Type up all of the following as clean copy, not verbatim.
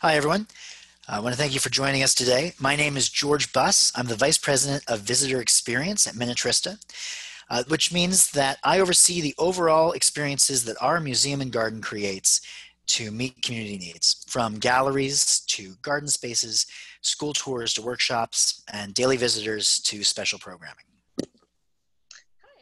Hi, everyone. I want to thank you for joining us today. My name is George Buss. I'm the Vice President of Visitor Experience at Minnetrista, which means that I oversee the overall experiences that our museum and garden creates to meet community needs, from galleries to garden spaces, school tours to workshops, and daily visitors to special programming.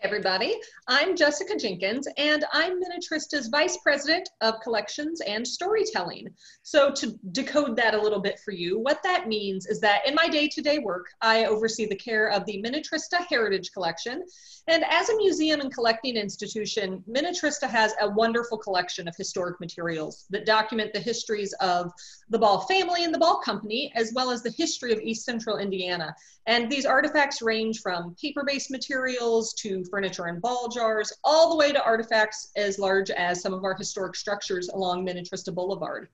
Everybody. I'm Jessica Jenkins, and I'm Minnetrista's Vice President of Collections and Storytelling. So to decode that a little bit for you, what that means is that in my day-to-day work, I oversee the care of the Minnetrista Heritage Collection. And as a museum and collecting institution, Minnetrista has a wonderful collection of historic materials that document the histories of the Ball family and the Ball Company, as well as the history of East Central Indiana. And these artifacts range from paper-based materials to furniture and ball jars, all the way to artifacts as large as some of our historic structures along Minnetrista Boulevard.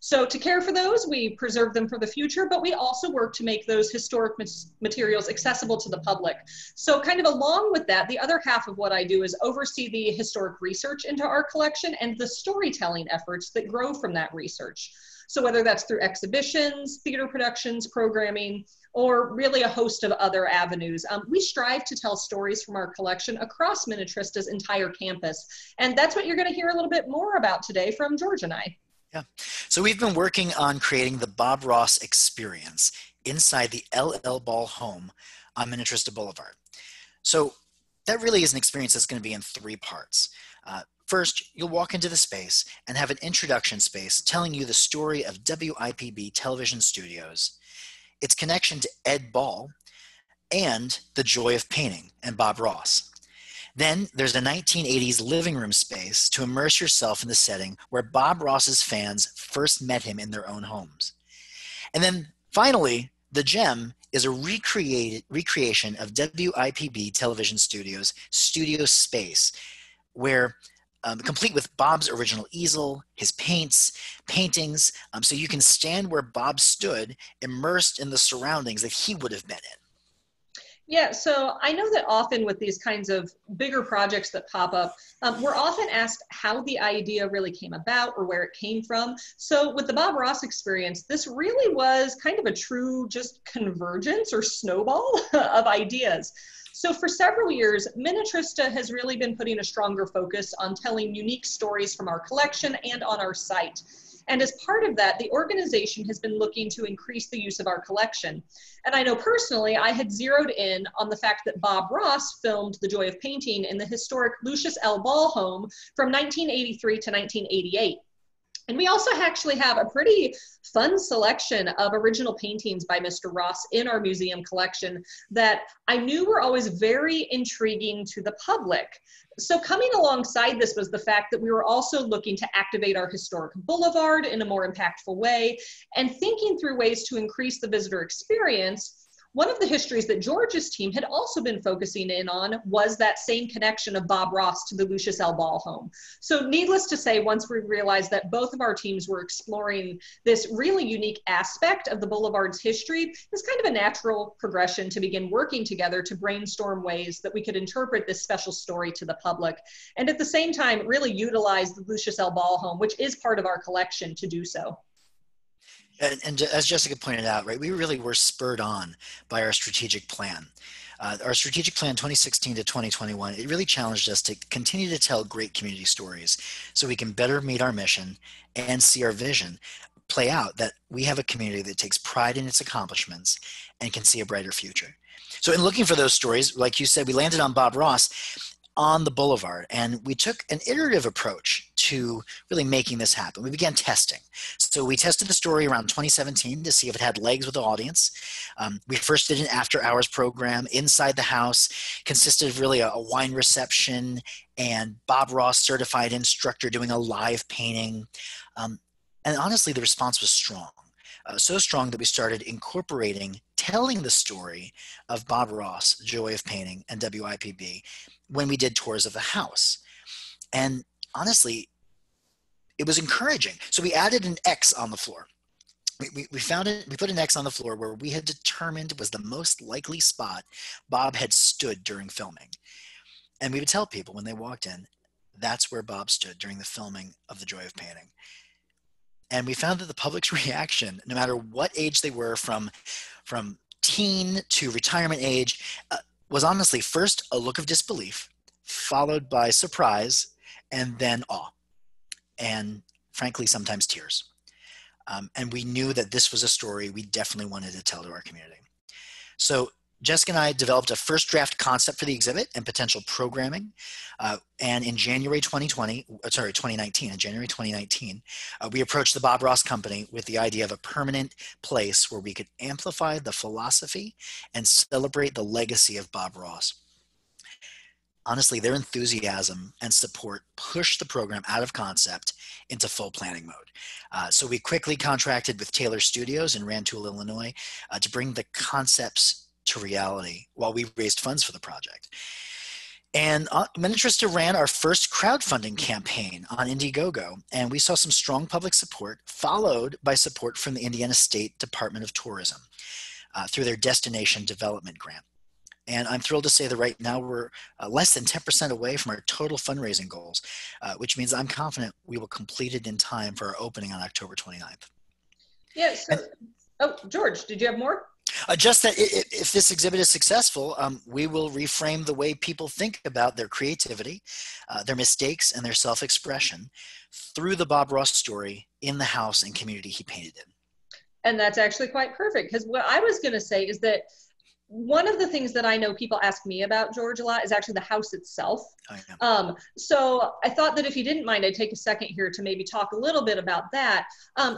So to care for those, we preserve them for the future, but we also work to make those historic materials accessible to the public. So kind of along with that, the other half of what I do is oversee the historic research into our collection and the storytelling efforts that grow from that research. So whether that's through exhibitions, theater productions, programming, or really a host of other avenues. We strive to tell stories from our collection across Minnetrista's entire campus. And that's what you're going to hear a little bit more about today from George and I. Yeah. So we've been working on creating the Bob Ross experience inside the LL Ball home on Minnetrista Boulevard. So that really is an experience that's going to be in three parts. First, you'll walk into the space and have an introduction space telling you the story of WIPB Television Studios, its connection to Ed Ball, and the joy of painting and Bob Ross. Then there's a 1980s living room space to immerse yourself in the setting where Bob Ross's fans first met him in their own homes. And then finally, the gem is a recreation of WIPB Television Studios' studio space, where complete with Bob's original easel, his paintings, so you can stand where Bob stood, immersed in the surroundings that he would have been in. Yeah, so I know that often with these kinds of bigger projects that pop up, we're often asked how the idea really came about or where it came from. So with the Bob Ross experience, this really was kind of a true just convergence or snowball of ideas. So for several years, Minnetrista has really been putting a stronger focus on telling unique stories from our collection and on our site. And as part of that, the organization has been looking to increase the use of our collection. And I know personally, I had zeroed in on the fact that Bob Ross filmed The Joy of Painting in the historic Lucius L. Ball home from 1983 to 1988. And we also actually have a pretty fun selection of original paintings by Mr. Ross in our museum collection that I knew were always very intriguing to the public. So coming alongside this was the fact that we were also looking to activate our historic boulevard in a more impactful way and thinking through ways to increase the visitor experience. One of the histories that George's team had also been focusing in on was that same connection of Bob Ross to the Lucius L. Ball home. So needless to say, once we realized that both of our teams were exploring this really unique aspect of the Boulevard's history, it's kind of a natural progression to begin working together to brainstorm ways that we could interpret this special story to the public. And at the same time, really utilize the Lucius L. Ball home, which is part of our collection, to do so. And as Jessica pointed out, right, we really were spurred on by our strategic plan. Our strategic plan 2016 to 2021, it really challenged us to continue to tell great community stories so we can better meet our mission and see our vision play out, that we have a community that takes pride in its accomplishments and can see a brighter future. So in looking for those stories, like you said, we landed on Bob Ross on the Boulevard, and we took an iterative approach to really making this happen. We began testing. So we tested the story around 2017 to see if it had legs with the audience. We first did an after-hours program inside the house, consisted of really a wine reception and Bob Ross certified instructor doing a live painting. And honestly, the response was strong. So strong that we started incorporating telling the story of Bob Ross, Joy of Painting, and WIPB when we did tours of the house. And honestly, it was encouraging. So we added an X on the floor. We found it, we put an X on the floor where we had determined was the most likely spot Bob had stood during filming. And we would tell people when they walked in, that's where Bob stood during the filming of The Joy of Painting. And we found that the public's reaction, no matter what age they were, from teen to retirement age, was honestly first a look of disbelief, followed by surprise, and then awe, and frankly, sometimes tears. And we knew that this was a story we definitely wanted to tell to our community. So Jessica and I developed a first draft concept for the exhibit and potential programming. And in January 2019, in January 2019, we approached the Bob Ross Company with the idea of a permanent place where we could amplify the philosophy and celebrate the legacy of Bob Ross. Honestly, their enthusiasm and support pushed the program out of concept into full planning mode. So we quickly contracted with Taylor Studios in Rantoul, Illinois, to bring the concepts to reality while we raised funds for the project. And Minnetrista ran our first crowdfunding campaign on Indiegogo, and we saw some strong public support, followed by support from the Indiana State Department of Tourism through their Destination Development Grant. And I'm thrilled to say that right now we're less than 10% away from our total fundraising goals, which means I'm confident we will complete it in time for our opening on October 29th. Yeah, so, George, did you have more? Just that if this exhibit is successful, we will reframe the way people think about their creativity, their mistakes, and their self-expression through the Bob Ross story in the house and community he painted in. And that's actually quite perfect, because what I was going to say is that one of the things that I know people ask me about, George, a lot is actually the house itself. So I thought that if you didn't mind, I'd take a second here to maybe talk a little bit about that.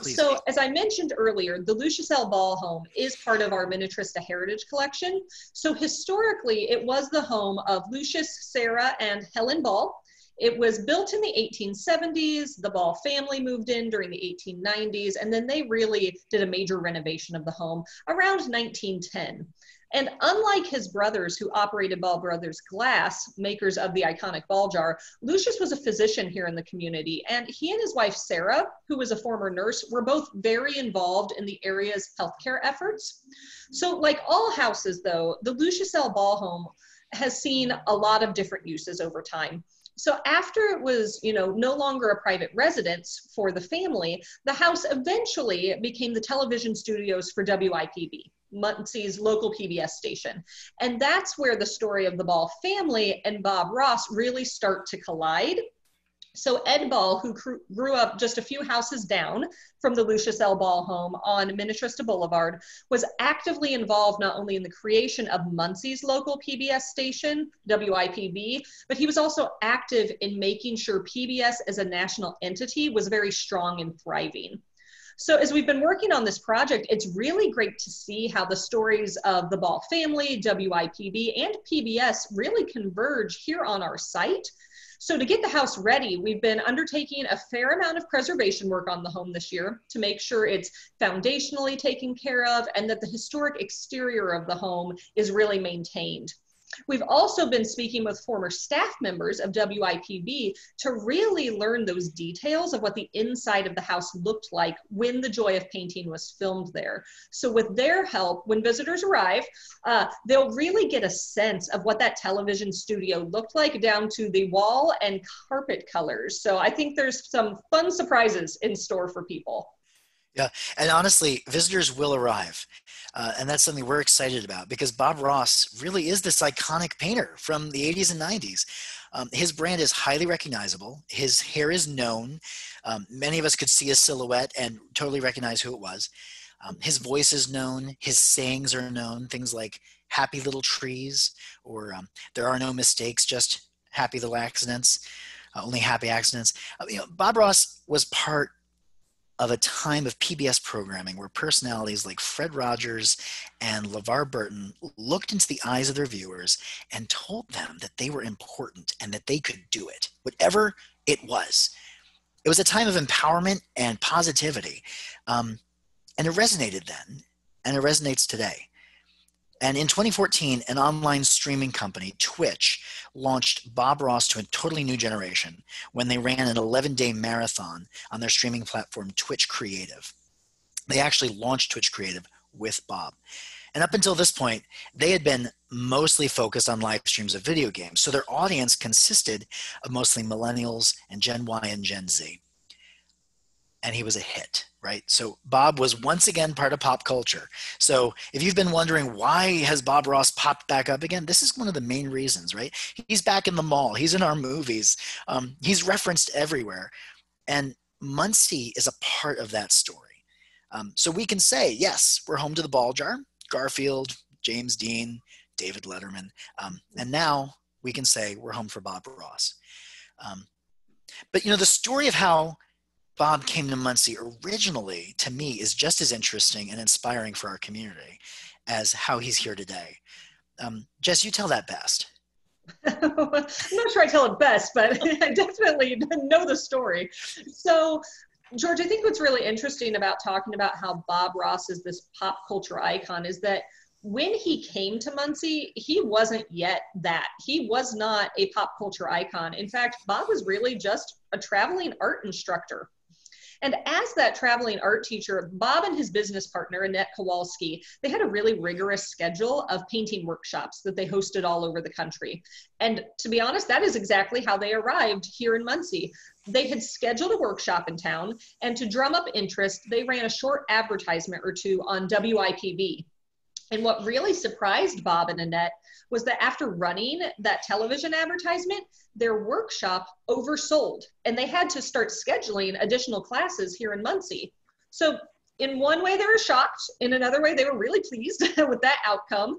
So as I mentioned earlier, the Lucius L. Ball home is part of our Minnetrista Heritage Collection. So historically, it was the home of Lucius, Sarah, and Helen Ball. It was built in the 1870s. The Ball family moved in during the 1890s, and then they really did a major renovation of the home around 1910. And unlike his brothers who operated Ball Brothers Glass, makers of the iconic ball jar, Lucius was a physician here in the community. And he and his wife, Sarah, who was a former nurse, were both very involved in the area's healthcare efforts. So like all houses, though, the Lucius L. Ball home has seen a lot of different uses over time. So after it was, no longer a private residence for the family, the house eventually became the television studios for WIPB, Muncie's local PBS station. And that's where the story of the Ball family and Bob Ross really start to collide. So Ed Ball, who grew up just a few houses down from the Lucius L. Ball home on Minnetrista Boulevard, was actively involved not only in the creation of Muncie's local PBS station, WIPB, but he was also active in making sure PBS as a national entity was very strong and thriving. So as we've been working on this project, it's really great to see how the stories of the Ball family, WIPB, and PBS really converge here on our site. So to get the house ready, we've been undertaking a fair amount of preservation work on the home this year to make sure it's foundationally taken care of and that the historic exterior of the home is really maintained. We've also been speaking with former staff members of WIPB to really learn those details of what the inside of the house looked like when The Joy of Painting was filmed there. So with their help, when visitors arrive, they'll really get a sense of what that television studio looked like down to the wall and carpet colors. So I think there's some fun surprises in store for people. Yeah, and honestly, visitors will arrive. And that's something we're excited about because Bob Ross really is this iconic painter from the 80s and 90s. His brand is highly recognizable. His hair is known. Many of us could see his silhouette and totally recognize who it was. His voice is known. His sayings are known. Things like happy little trees or there are no mistakes, just happy little accidents, only happy accidents. Bob Ross was part of a time of PBS programming where personalities like Fred Rogers and LeVar Burton looked into the eyes of their viewers and told them that they were important and that they could do it, whatever it was. It was a time of empowerment and positivity, and it resonated then, and it resonates today. And in 2014, an online streaming company, Twitch, launched Bob Ross to a totally new generation when they ran an 11-day marathon on their streaming platform, Twitch Creative. They actually launched Twitch Creative with Bob. And up until this point, they had been mostly focused on live streams of video games. So their audience consisted of mostly millennials and Gen Y and Gen Z. and he was a hit, right? So Bob was once again part of pop culture. So if you've been wondering why has Bob Ross popped back up again, this is one of the main reasons, right? He's back in the mall. He's in our movies. He's referenced everywhere. And Muncie is a part of that story. So we can say, yes, we're home to the ball jar, Garfield, James Dean, David Letterman. And now we can say we're home for Bob Ross. But the story of how Bob came to Muncie originally, to me, is just as interesting and inspiring for our community as how he's here today. Jess, you tell that best. I'm not sure I tell it best, but I definitely know the story. So, George, I think what's really interesting about talking about how Bob Ross is this pop culture icon is that when he came to Muncie, he wasn't yet that. He was not a pop culture icon. In fact, Bob was really just a traveling art instructor. And as that traveling art teacher, Bob and his business partner, Annette Kowalski, they had a really rigorous schedule of painting workshops that they hosted all over the country. And to be honest, that is exactly how they arrived here in Muncie. They had scheduled a workshop in town, and to drum up interest, they ran a short advertisement or two on WIPV. And what really surprised Bob and Annette was that after running that television advertisement, their workshop oversold, and they had to start scheduling additional classes here in Muncie. So in one way, they were shocked. In another way, they were really pleased with that outcome.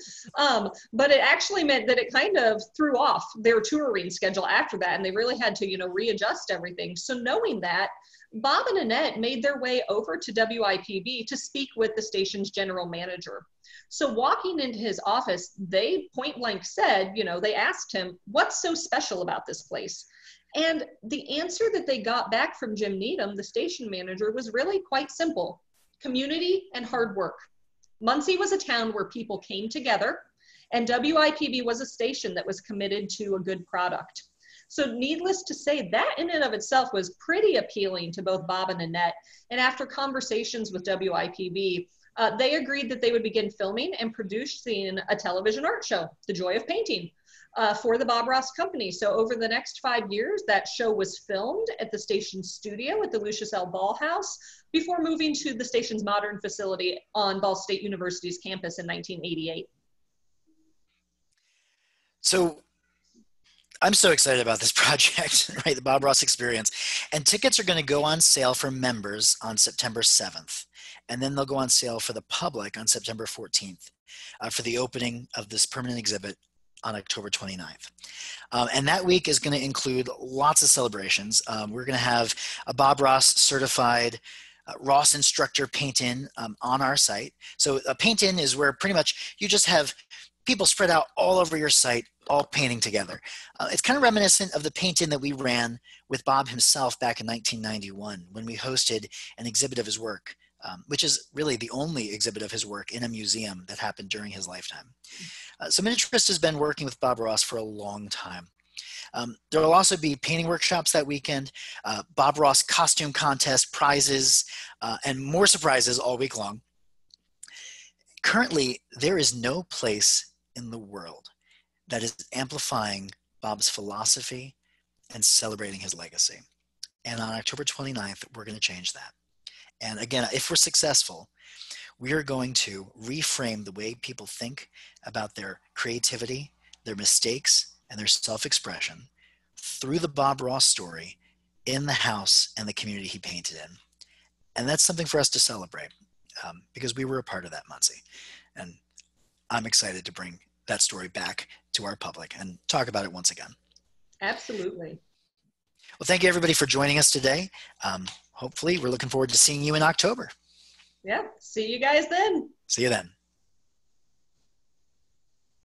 But it actually meant that it kind of threw off their touring schedule after that, and they really had to, readjust everything. So knowing that, Bob and Annette made their way over to WIPV to speak with the station's general manager. So walking into his office, they point blank said, they asked him, what's so special about this place? And the answer that they got back from Jim Needham, the station manager, was really quite simple: community and hard work. Muncie was a town where people came together, and WIPV was a station that was committed to a good product. So needless to say, that in and of itself was pretty appealing to both Bob and Annette. And after conversations with WIPV, they agreed that they would begin filming and producing a television art show, The Joy of Painting, for the Bob Ross Company. So over the next 5 years, that show was filmed at the station's studio at the Lucius L. Ball House before moving to the station's modern facility on Ball State University's campus in 1988. So I'm so excited about this project, right? The Bob Ross Experience. And tickets are going to go on sale for members on September 7th. And then they'll go on sale for the public on September 14th for the opening of this permanent exhibit on October 29th. And that week is going to include lots of celebrations. We're going to have a Bob Ross certified Ross instructor paint-in on our site. So a paint-in is where pretty much you just have people spread out all over your site, all painting together. It's kind of reminiscent of the paint-in that we ran with Bob himself back in 1991 when we hosted an exhibit of his work, which is really the only exhibit of his work in a museum that happened during his lifetime. So Miniaturist has been working with Bob Ross for a long time. There will also be painting workshops that weekend, Bob Ross costume contest, prizes, and more surprises all week long. Currently, there is no place in the world that is amplifying Bob's philosophy and celebrating his legacy. And on October 29th, we're going to change that. And again, if we're successful, we are going to reframe the way people think about their creativity, their mistakes, and their self-expression through the Bob Ross story in the house and the community he painted in. And that's something for us to celebrate because we were a part of that, Muncie. And I'm excited to bring that story back to our public and talk about it once again. Absolutely. Well, thank you everybody for joining us today. Hopefully we're looking forward to seeing you in October. Yeah. See you guys then. See you then.